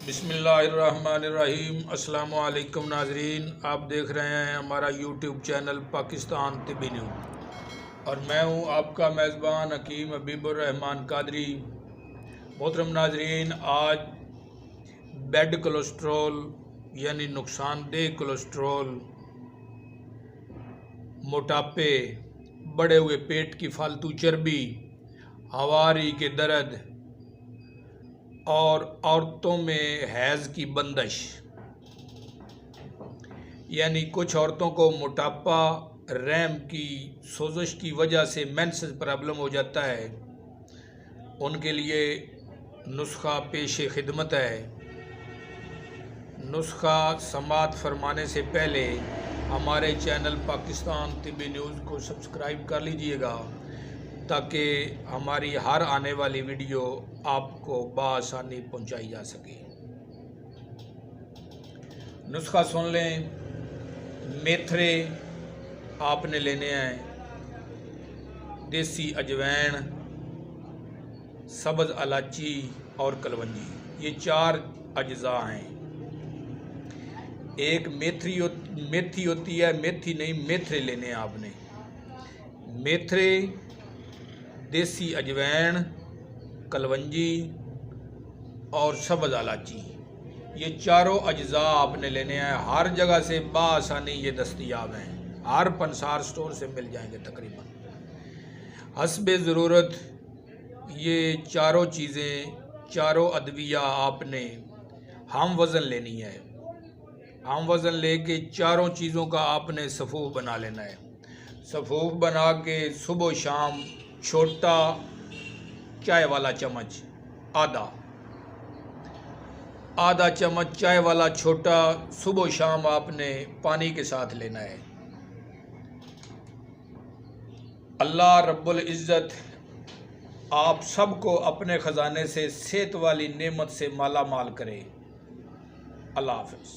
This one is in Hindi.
बिस्मिल्लाहिर्रहमानिर्रहीम। अस्सलाम वालेकुम नाजरीन, आप देख रहे हैं हमारा यूट्यूब चैनल पाकिस्तान तिब्बी न्यूज़ और मैं हूं आपका मेज़बान हकीम हबीबुर्रहमान कादरी। मोहतरम नाजरीन, आज बैड कोलेस्ट्रॉल यानी नुकसानदेह कोलेस्ट्रॉल, मोटापे, बढ़े हुए पेट की फालतू चर्बी, हवारी के दर्द और औरतों में हैज़ की बंदिश, यानी कुछ औरतों को मोटापा, रहम की सोजिश की वजह से मेंसेस प्रॉब्लम हो जाता है, उनके लिए नुस्खा पेश खिदमत है। नुस्खा समात फरमाने से पहले हमारे चैनल पाकिस्तान तिब्बी न्यूज़ को सब्सक्राइब कर लीजिएगा ताकि हमारी हर आने वाली वीडियो आपको बआसानी पहुंचाई जा सके। नुस्खा सुन लें। मेथरे आपने लेने हैं, देसी अजवैन, सब्ज़ इलायची और कलवंजी, ये 4 अज्जा हैं। एक मेथी होती है, मेथी नहीं मेथरे लेने हैं आपने। मेथरे, देसी अजवैन, कलवंजी और सब्ज़ इलायची, ये चारों अज्जा आपने लेने हैं। हर जगह से बआसानी ये दस्तयाब हैं, हर पंसार स्टोर से मिल जाएंगे तकरीबन। हस्बे ज़रूरत ये चारों चीज़ें, चारों अदविया आपने हम वज़न लेनी है। हम वज़न लेके चारों चीज़ों का आपने सफ़ूफ बना लेना है। सफ़ूफ बना के सुबह शाम छोटा चाय वाला चम्मच, आधा चम्मच चाय वाला छोटा सुबह शाम आपने पानी के साथ लेना है। अल्लाह रब्बुल इज़्ज़त आप सबको अपने ख़जाने से सेहत वाली नेमत से माला माल करे। अल्लाह हाफ़िज़।